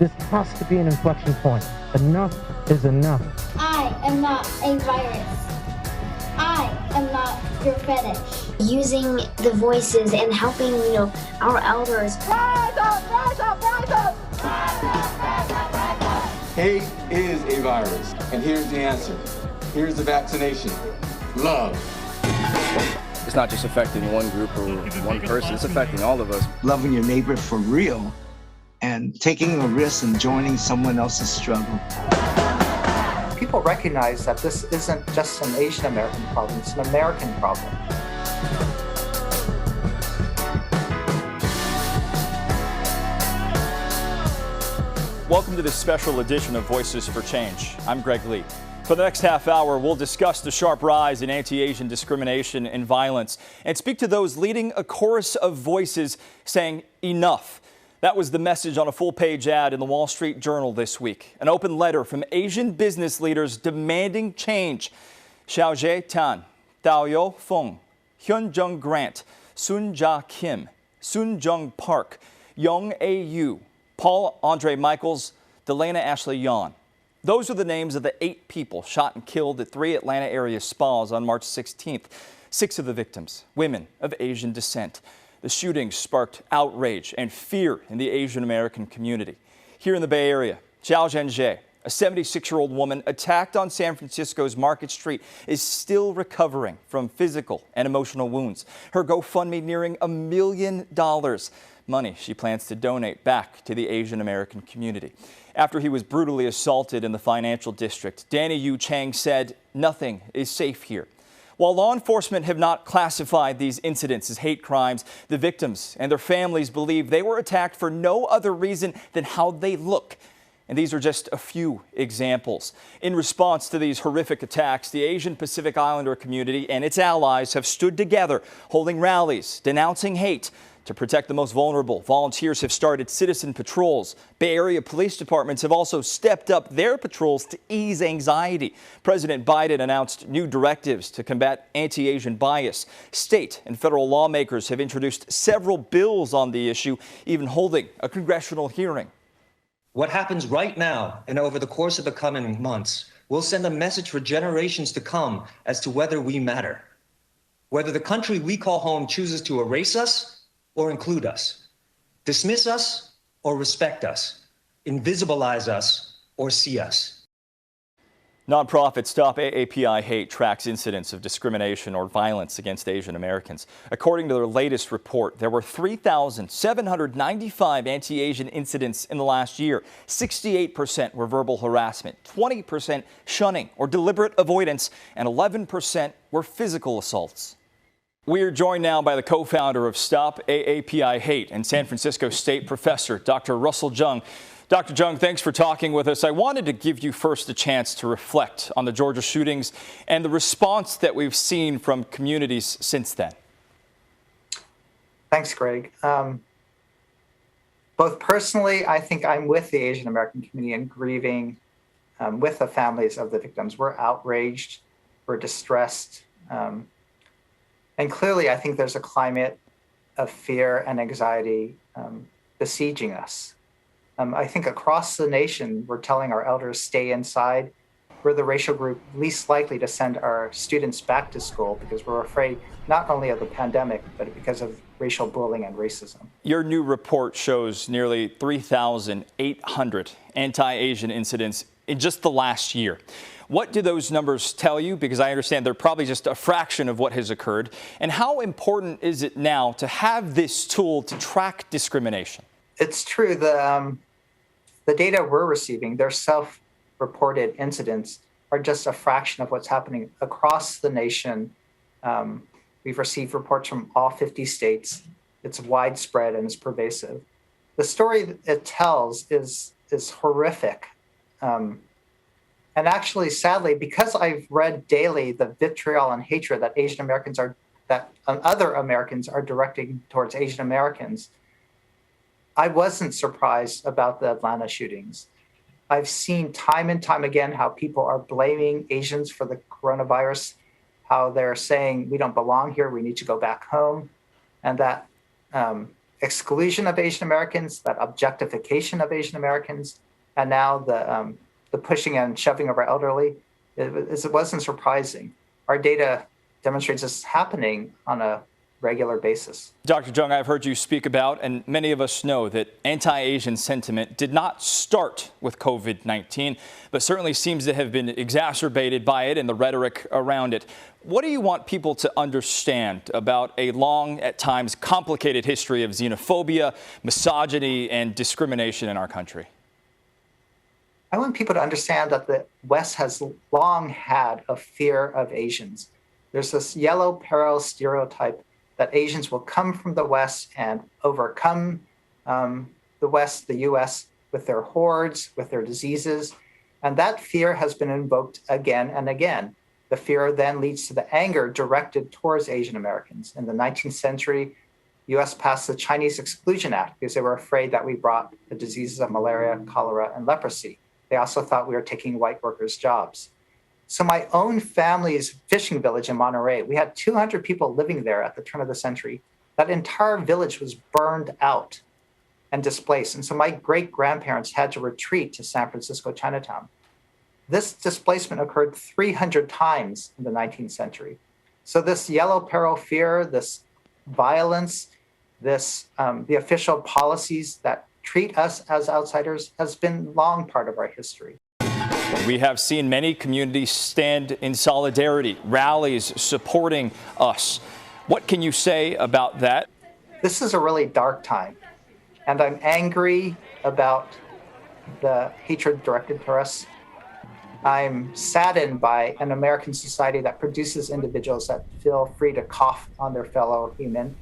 This has to be an inflection point. Enough is enough. I am not a virus. I am not your fetish. Using the voices and helping, our elders. Rise up, rise up, rise up! Rise up, rise up, rise up! Hate is a virus, and here's the answer. Here's the vaccination. Love. It's not just affecting one group or one person, it's affecting all of us. Loving your neighbor for real and taking a risk and joining someone else's struggle. People recognize that this isn't just an Asian American problem, it's an American problem. Welcome to this special edition of Voices for Change. I'm Greg Lee. For the next half hour, we'll discuss the sharp rise in anti-Asian discrimination and violence and speak to those leading a chorus of voices saying enough. That was the message on a full-page ad in the Wall Street Journal this week. An open letter from Asian business leaders demanding change. Xiao Zhe Tan, Dao Feng, Hyun Jung Grant, Sun Ja Kim, Sun Jung Park, Young A.U., Paul Andre Michaels, Delana Ashley Yan. Those are the names of the 8 people shot and killed at 3 Atlanta area spas on March 16th. 6 of the victims, women of Asian descent. The shootings sparked outrage and fear in the Asian American community. Here in the Bay Area, Xiao Zhenjie, a 76-year-old woman attacked on San Francisco's Market Street, is still recovering from physical and emotional wounds. Her GoFundMe nearing $1 million. Money she plans to donate back to the Asian American community. After he was brutally assaulted in the financial district, Danny Yu Chang said, "Nothing is safe here." While law enforcement have not classified these incidents as hate crimes, the victims and their families believe they were attacked for no other reason than how they look. And these are just a few examples. In response to these horrific attacks, the Asian Pacific Islander community and its allies have stood together, holding rallies, denouncing hate. To protect the most vulnerable, volunteers have started citizen patrols. Bay Area police departments have also stepped up their patrols to ease anxiety. President Biden announced new directives to combat anti-Asian bias. State and federal lawmakers have introduced several bills on the issue, even holding a congressional hearing. What happens right now and over the course of the coming months will send a message for generations to come as to whether we matter. Whether the country we call home chooses to erase us or include us, dismiss us or respect us, invisibilize us or see us. Nonprofit Stop AAPI Hate tracks incidents of discrimination or violence against Asian Americans. According to their latest report, there were 3,795 anti-Asian incidents in the last year. 68% were verbal harassment, 20% shunning or deliberate avoidance, and 11% were physical assaults. We are joined now by the co-founder of Stop AAPI Hate and San Francisco State professor, Dr. Russell Jung. Dr. Jung, thanks for talking with us. I wanted to give you first a chance to reflect on the Georgia shootings and the response that we've seen from communities since then. Thanks, Greg. Both personally, I think I'm with the Asian American community and grieving with the families of the victims. We're outraged, we're distressed. And clearly, I think there's a climate of fear and anxiety besieging us. I think across the nation, we're telling our elders, stay inside. We're the racial group least likely to send our students back to school because we're afraid not only of the pandemic, but because of racial bullying and racism. Your new report shows nearly 3,800 anti-Asian incidents in just the last year. What do those numbers tell you? Because I understand they're probably just a fraction of what has occurred. And how important is it now to have this tool to track discrimination? It's true. The data we're receiving, their self-reported incidents, are just a fraction of what's happening across the nation. We've received reports from all 50 states. It's widespread and it's pervasive. The story it tells is horrific. And actually, sadly, because I've read daily the vitriol and hatred that other Americans are directing towards Asian Americans, I wasn't surprised about the Atlanta shootings. I've seen time and time again how people are blaming Asians for the coronavirus, how they're saying we don't belong here, we need to go back home, and that exclusion of Asian Americans, that objectification of Asian Americans, and now the pushing and shoving of our elderly, it wasn't surprising. Our data demonstrates this happening on a regular basis. Dr. Jung, I've heard you speak about, and many of us know, that anti-Asian sentiment did not start with COVID-19, but certainly seems to have been exacerbated by it and the rhetoric around it. What do you want people to understand about a long, at times complicated history of xenophobia, misogyny, and discrimination in our country? I want people to understand that the West has long had a fear of Asians. There's this yellow peril stereotype that Asians will come from the West and overcome the West, the US, with their hordes, with their diseases. And that fear has been invoked again and again. The fear then leads to the anger directed towards Asian Americans. In the 19th century, US passed the Chinese Exclusion Act because they were afraid that we brought the diseases of malaria, cholera, and leprosy. They also thought we were taking white workers' jobs. So my own family's fishing village in Monterey, we had 200 people living there at the turn of the century. That entire village was burned out and displaced. And so my great-grandparents had to retreat to San Francisco Chinatown. This displacement occurred 300 times in the 19th century. So this yellow peril fear, this violence, this the official policies that treat us as outsiders has been long part of our history. We have seen many communities stand in solidarity, rallies supporting us. What can you say about that? This is a really dark time, and I'm angry about the hatred directed to us. I'm saddened by an American society that produces individuals that feel free to cough on their fellow human.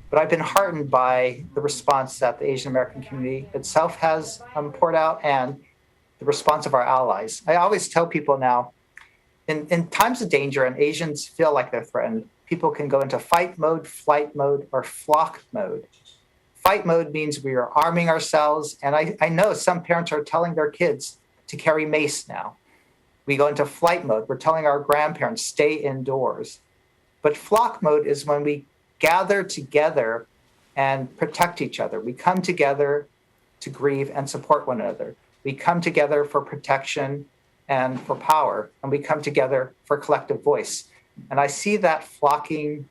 But I've been heartened by the response that the Asian American community itself has poured out, and the response of our allies. I always tell people now, in times of danger and Asians feel like they're threatened, people can go into fight mode, flight mode, or flock mode. Fight mode means we are arming ourselves, and I know some parents are telling their kids to carry mace now. We go into flight mode. We're telling our grandparents, stay indoors. But flock mode is when we gather together and protect each other. We come together to grieve and support one another. We come together for protection and for power, and we come together for collective voice. And I see that flocking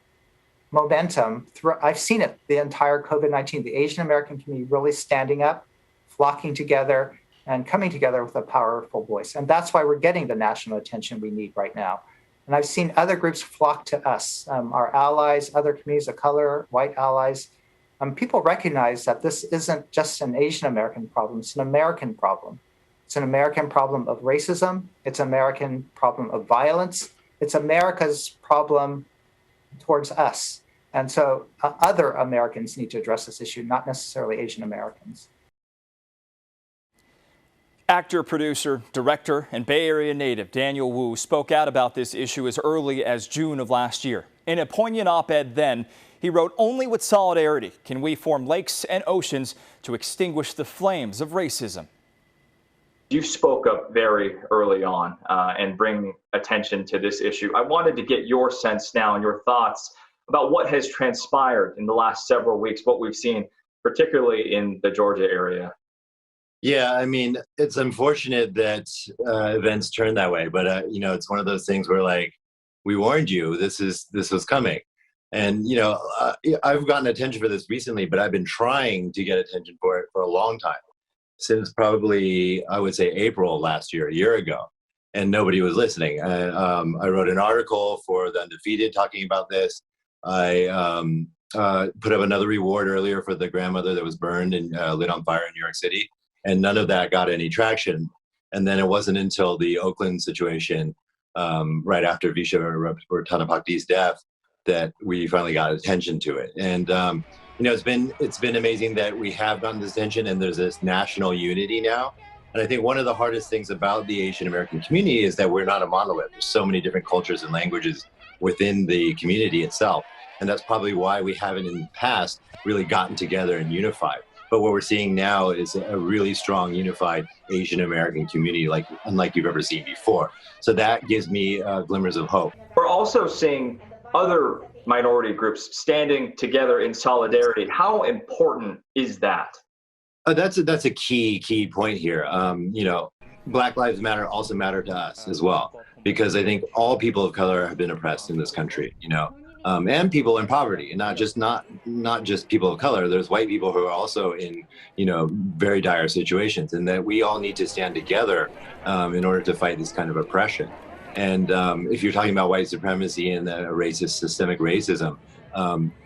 momentum. I've seen it the entire COVID-19, the Asian American community really standing up, flocking together, and coming together with a powerful voice. And that's why we're getting the national attention we need right now. And I've seen other groups flock to us, our allies, other communities of color, white allies. People recognize that this isn't just an Asian American problem, it's an American problem. It's an American problem of racism, it's an American problem of violence, it's America's problem towards us. And so other Americans need to address this issue, not necessarily Asian Americans. Actor, producer, director, and Bay Area native Daniel Wu spoke out about this issue as early as June of last year. In a poignant op-ed then, he wrote, "Only with solidarity can we form lakes and oceans to extinguish the flames of racism." You spoke up very early on and bring attention to this issue. I wanted to get your sense now and your thoughts about what has transpired in the last several weeks, what we've seen, particularly in the Georgia area. Yeah, I mean, it's unfortunate that events turn that way, but you know, it's one of those things where, like, we warned you, this was coming. And, you know, I've gotten attention for this recently, but I've been trying to get attention for it for a long time, since probably, I would say, April last year, a year ago, and nobody was listening. I wrote an article for The Undefeated talking about this. I put up another reward earlier for the grandmother that was burned and lit on fire in New York City, and none of that got any traction. And then it wasn't until the Oakland situation, right after Visha Ruttanapakdee's death, that we finally got attention to it. And you know, it's been amazing that we have gotten this attention, and there's this national unity now. And I think one of the hardest things about the Asian American community is that we're not a monolith. There's so many different cultures and languages within the community itself. And that's probably why we haven't in the past really gotten together and unified. But what we're seeing now is a really strong, unified Asian American community, unlike you've ever seen before. So that gives me glimmers of hope. We're also seeing other minority groups standing together in solidarity. How important is that? That's a key point here. You know, Black Lives Matter also matter to us as well, because I think all people of color have been oppressed in this country. You know, and people in poverty, and not just people of color. There's white people who are also in, you know, very dire situations, and that we all need to stand together in order to fight this kind of oppression. And if you're talking about white supremacy and racist, systemic racism,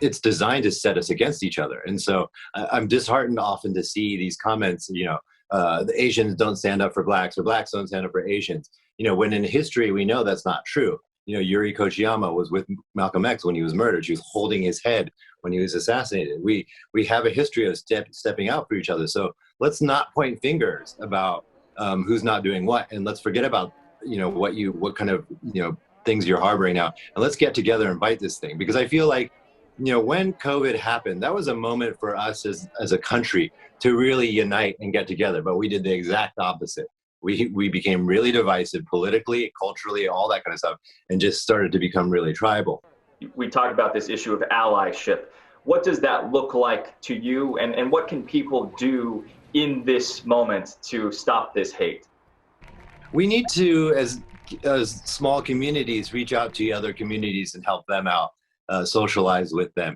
it's designed to set us against each other. And so I'm disheartened often to see these comments, you know, the Asians don't stand up for blacks, or blacks don't stand up for Asians. You know, when in history we know that's not true. You know, Yuri Kochiyama was with Malcolm X when he was murdered. She was holding his head when he was assassinated. We have a history of stepping out for each other. So let's not point fingers about who's not doing what, and let's forget about, you know, what kind of, you know, things you're harboring now, and let's get together and fight this thing. Because I feel like, you know, when COVID happened, that was a moment for us as a country to really unite and get together, but we did the exact opposite. We became really divisive politically, culturally, all that kind of stuff, and just started to become really tribal. We talked about this issue of allyship. What does that look like to you, and what can people do in this moment to stop this hate? We need to, as small communities, reach out to other communities and help them out, socialize with them.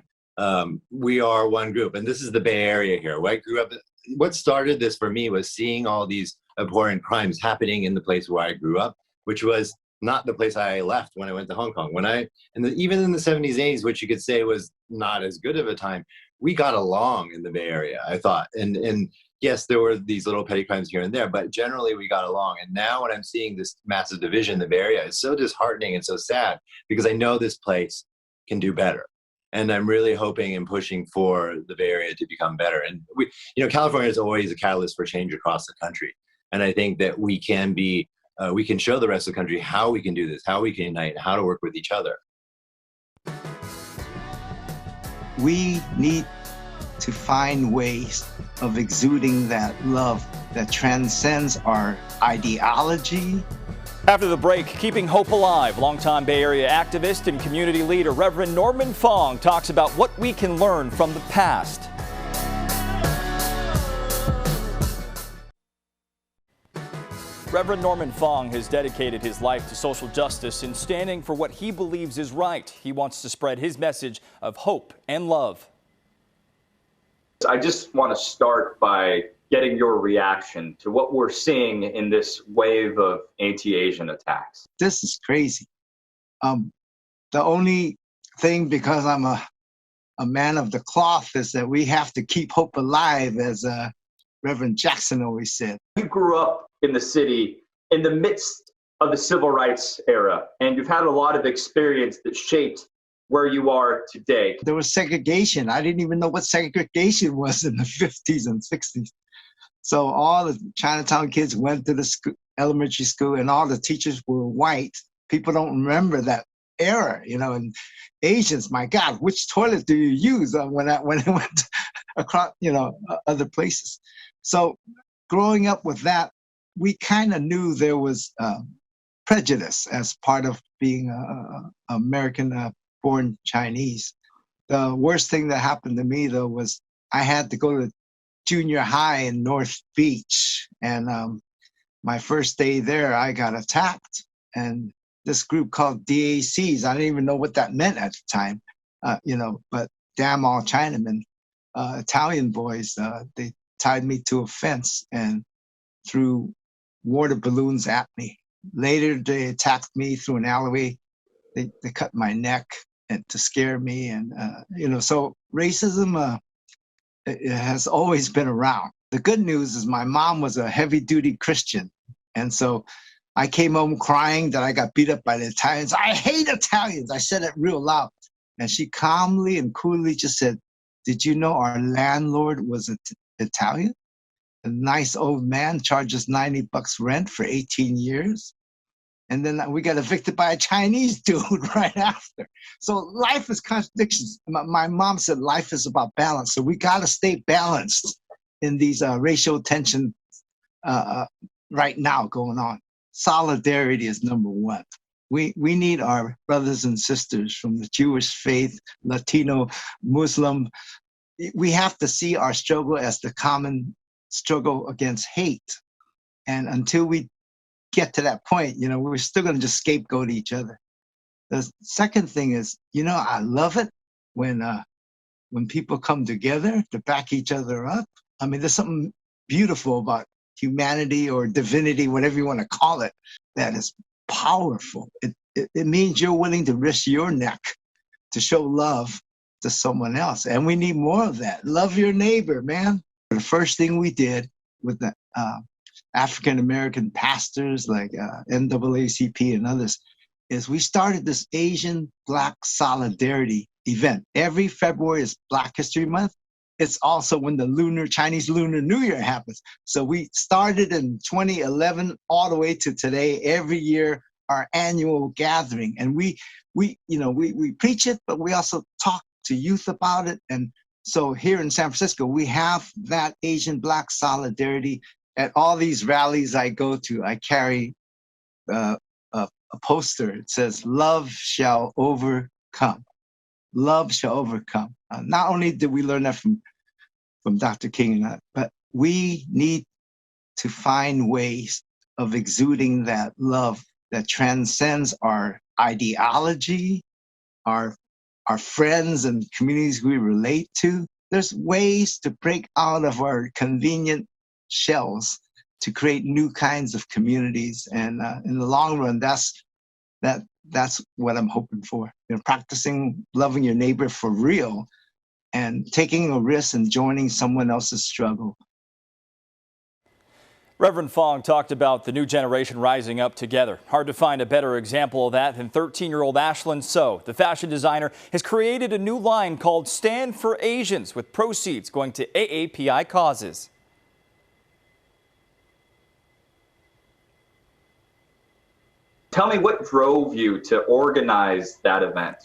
We are one group, and this is the Bay Area here. Where I grew up, what started this for me was seeing all these abhorrent crimes happening in the place where I grew up, which was not the place I left when I went to Hong Kong. Even in the 70s and 80s, which you could say was not as good of a time, we got along in the Bay Area, I thought. And yes, there were these little petty crimes here and there, but generally we got along. And now when I'm seeing this massive division in the Bay Area, it's so disheartening and so sad, because I know this place can do better. And I'm really hoping and pushing for the Bay Area to become better. And we, you know, California is always a catalyst for change across the country. And I think that we can show the rest of the country how we can do this, how we can unite, how to work with each other. We need to find ways of exuding that love that transcends our ideology. After the break, keeping hope alive, longtime Bay Area activist and community leader Reverend Norman Fong talks about what we can learn from the past. Reverend Norman Fong has dedicated his life to social justice and standing for what he believes is right. He wants to spread his message of hope and love. I just want to start by getting your reaction to what we're seeing in this wave of anti-Asian attacks. This is crazy. The only thing, because I'm a man of the cloth, is that we have to keep hope alive, as Reverend Jackson always said. You grew up in the city in the midst of the civil rights era, and you've had a lot of experience that shaped where you are today. There was segregation. I didn't even know what segregation was in the 50s and 60s. So all the Chinatown kids went to the school, elementary school, and all the teachers were white. People don't remember that era, you know. And Asians, my God, which toilet do you use when I went across, you know, other places? So growing up with that, we kind of knew there was prejudice as part of being American-born Chinese. The worst thing that happened to me, though, was I had to go to junior high in North Beach, and my first day there, I got attacked. And this group called DACs, I didn't even know what that meant at the time, you know, but damn all Chinamen, Italian boys, they tied me to a fence and threw water balloons at me. Later, they attacked me through an alleyway. They cut my neck and to scare me. And, you know, so racism, it has always been around. The good news is my mom was a heavy-duty Christian. And so I came home crying that I got beat up by the Italians. I hate Italians. I said it real loud. And she calmly and coolly just said, "Did you know our landlord was Italian? A nice old man charges $90 rent for 18 years. And then we got evicted by a Chinese dude right after." So life is contradictions. My mom said life is about balance. So we got to stay balanced in these racial tension right now going on. Solidarity is number one. We need our brothers and sisters from the Jewish faith, Latino, Muslim. We have to see our struggle as the common struggle against hate. And until we get to that point, we're still going to just scapegoat each other. The second thing is, I love it when people come together to back each other up. I mean, there's something beautiful about humanity or divinity, whatever you want to call it, that is powerful. It means you're willing to risk your neck to show love to someone else. And we need more of that. Love your neighbor, man. The first thing we did with the African-American pastors like NAACP and others is we started this Asian Black Solidarity event. Every February is Black History Month. It's also when the Chinese Lunar New Year happens. So we started in 2011 all the way to today, every year, our annual gathering. And we preach it, but we also talk to youth about it. And so here in San Francisco, we have that Asian Black Solidarity. At all these rallies I go to, I carry a poster. It says, "Love shall overcome." Love shall overcome. Not only did we learn that from Dr. King, but we need to find ways of exuding that love that transcends our ideology, our friends and communities we relate to. There's ways to break out of our convenient shells to create new kinds of communities. And in the long run, that's what I'm hoping for. Practicing loving your neighbor for real and taking a risk and joining someone else's struggle. Reverend Fong talked about the new generation rising up together. Hard to find a better example of that than 13-year-old Ashlyn So. The fashion designer has created a new line called Stand for Asians, with proceeds going to AAPI causes. Tell me what drove you to organize that event?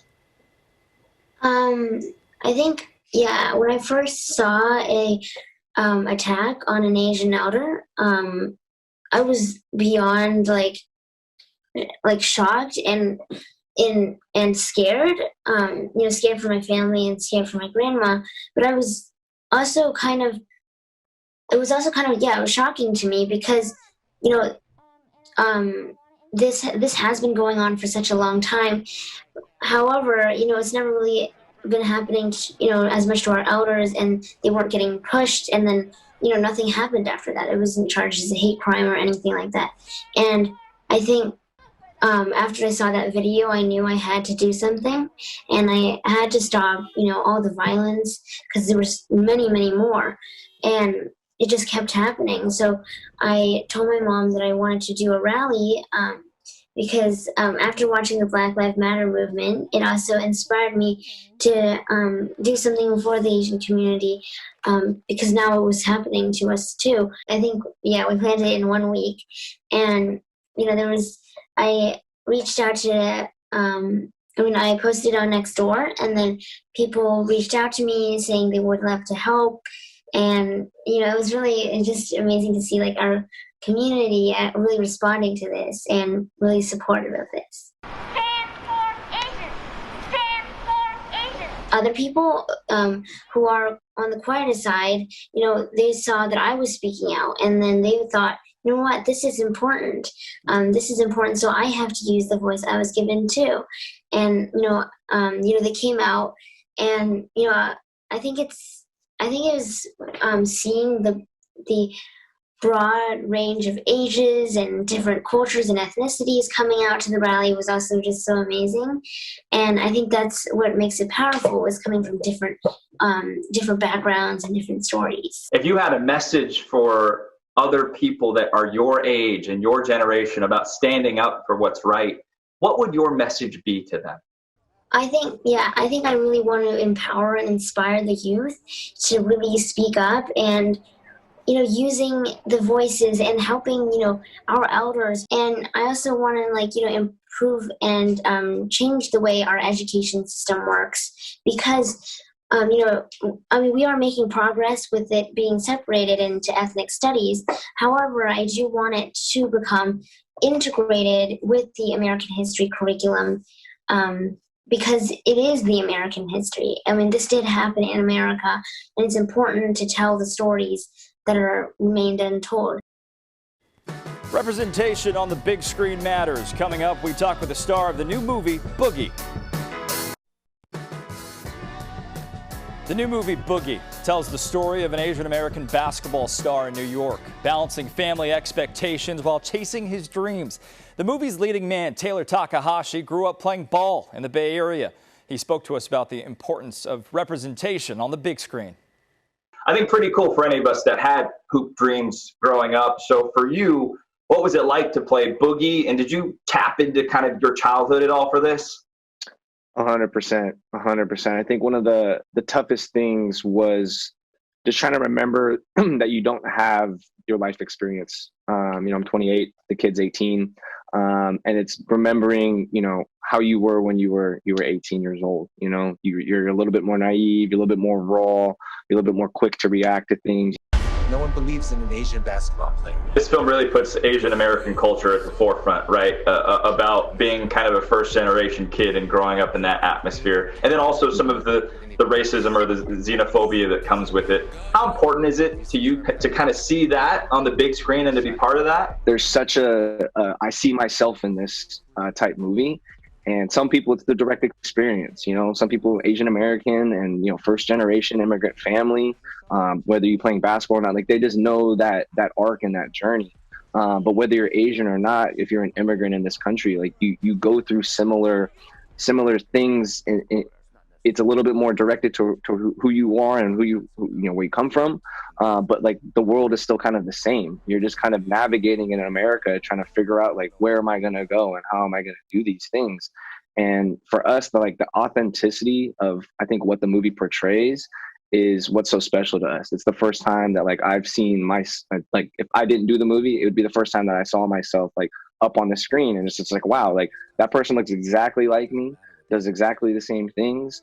I think, when I first saw a attack on an Asian elder, I was beyond like shocked and scared, scared for my family and scared for my grandma. But I was also it was shocking to me because, this has been going on for such a long time. However, it's never really been happening, as much to our elders, and they weren't getting pushed. And then, nothing happened after that. It wasn't charged as a hate crime or anything like that. And I think after I saw that video, I knew I had to do something, and I had to stop, all the violence, because there was many, many more. And it just kept happening. So I told my mom that I wanted to do a rally because after watching the Black Lives Matter movement, it also inspired me to do something for the Asian community because now it was happening to us too. I think, we planned it in 1 week. And, I reached out to, I posted on Nextdoor, and then people reached out to me saying they would love to help. And, it was really just amazing to see our community really responding to this and really supportive of this. Stand for Asians! Stand for Asians! Other people who are on the quieter side, they saw that I was speaking out, and then they thought, you know what, this is important. This is important, so I have to use the voice I was given too. And, they came out, and, I think it was seeing the broad range of ages and different cultures and ethnicities coming out to the rally was also just so amazing. And I think that's what makes it powerful, is coming from different backgrounds and different stories. If you had a message for other people that are your age and your generation about standing up for what's right, what would your message be to them? I think I really want to empower and inspire the youth to really speak up and, using the voices and helping, our elders. And I also want to improve and change the way our education system works, because, we are making progress with it being separated into ethnic studies. However, I do want it to become integrated with the American history curriculum because it is the American history. I mean, this did happen in America, and it's important to tell the stories that are remained untold. Representation on the big screen matters. Coming up, we talk with the star of the new movie, Boogie. The new movie, Boogie, tells the story of an Asian American basketball star in New York, balancing family expectations while chasing his dreams. The movie's leading man, Taylor Takahashi, grew up playing ball in the Bay Area. He spoke to us about the importance of representation on the big screen. I think pretty cool for any of us that had hoop dreams growing up. So for you, what was it like to play Boogie? And did you tap into kind of your childhood at all for this? 100%. I think one of the toughest things was just trying to remember that you don't have your life experience. I'm 28, the kid's 18. And it's remembering, how you were when you were 18 years old. You're a little bit more naive, you're a little bit more raw, you're a little bit more quick to react to things. No one believes in an Asian basketball player. This film really puts Asian American culture at the forefront, right? About being kind of a first generation kid and growing up in that atmosphere. And then also some of the racism or the xenophobia that comes with it. How important is it to you to kind of see that on the big screen and to be part of that? There's such I see myself in this type movie. And some people, it's the direct experience, some people, Asian American and, first generation immigrant family, whether you're playing basketball or not, like they just know that arc and that journey. But whether you're Asian or not, if you're an immigrant in this country, like you go through similar things. It's a little bit more directed to who you are and where you come from. But like the world is still kind of the same. You're just kind of navigating in America, trying to figure out like, where am I going to go and how am I going to do these things? And for us, the authenticity of, I think, what the movie portrays is what's so special to us. It's the first time that like I've seen if I didn't do the movie, it would be the first time that I saw myself like up on the screen. And it's just like, wow, like that person looks exactly like me, does exactly the same things,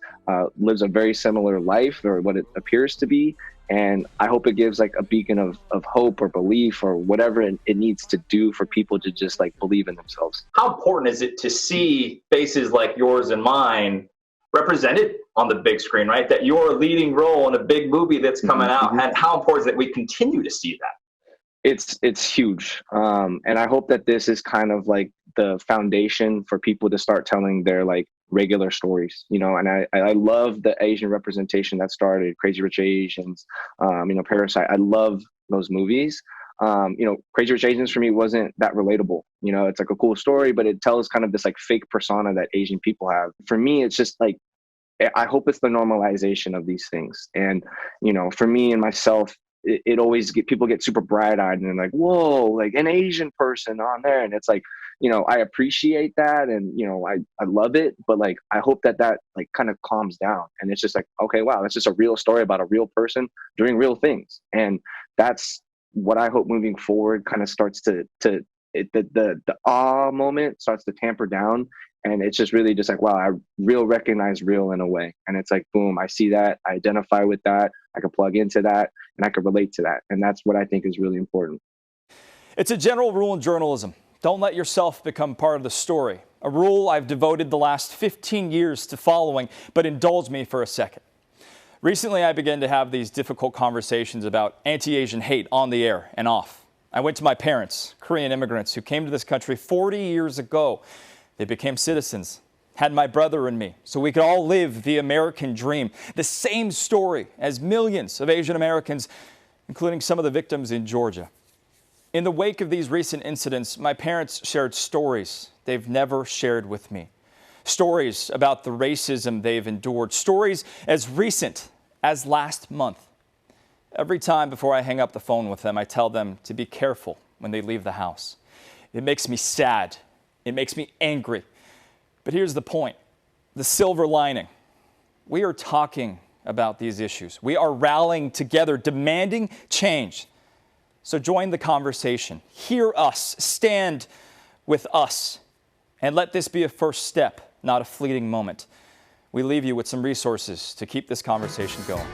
lives a very similar life, or what it appears to be. And I hope it gives like a beacon of hope or belief or whatever it needs to do for people to just like believe in themselves. How important is it to see faces like yours and mine represented on the big screen, right? That you're a leading role in a big movie that's coming out, and how important is it that we continue to see that? It's huge. And I hope that this is kind of like the foundation for people to start telling their like regular stories, and I love the Asian representation that started Crazy Rich Asians, Parasite. I love those movies. Crazy Rich Asians for me wasn't that relatable. It's like a cool story, but it tells kind of this like fake persona that Asian people have. For me, it's just like, I hope it's the normalization of these things. And, for me and myself, it always people get super bright-eyed and they're like, whoa, like an Asian person on there. And it's like, I appreciate that. And, I love it, but like, I hope that like kind of calms down. And it's just like, okay, wow, that's just a real story about a real person doing real things. And that's what I hope moving forward kind of starts the awe moment starts to tamper down. And it's just really just like, wow, I recognize real in a way. And it's like, boom, I see that, I identify with that, I can plug into that, and I can relate to that. And that's what I think is really important. It's a general rule in journalism. Don't let yourself become part of the story. A rule I've devoted the last 15 years to following, but indulge me for a second. Recently, I began to have these difficult conversations about anti-Asian hate on the air and off. I went to my parents, Korean immigrants who came to this country 40 years ago. They became citizens, had my brother and me, so we could all live the American dream. The same story as millions of Asian Americans, including some of the victims in Georgia. In the wake of these recent incidents, my parents shared stories they've never shared with me. Stories about the racism they've endured. Stories as recent as last month. Every time before I hang up the phone with them, I tell them to be careful when they leave the house. It makes me sad. It makes me angry. But here's the point, the silver lining. We are talking about these issues. We are rallying together, demanding change. So join the conversation. Hear us. Stand with us. And let this be a first step, not a fleeting moment. We leave you with some resources to keep this conversation going.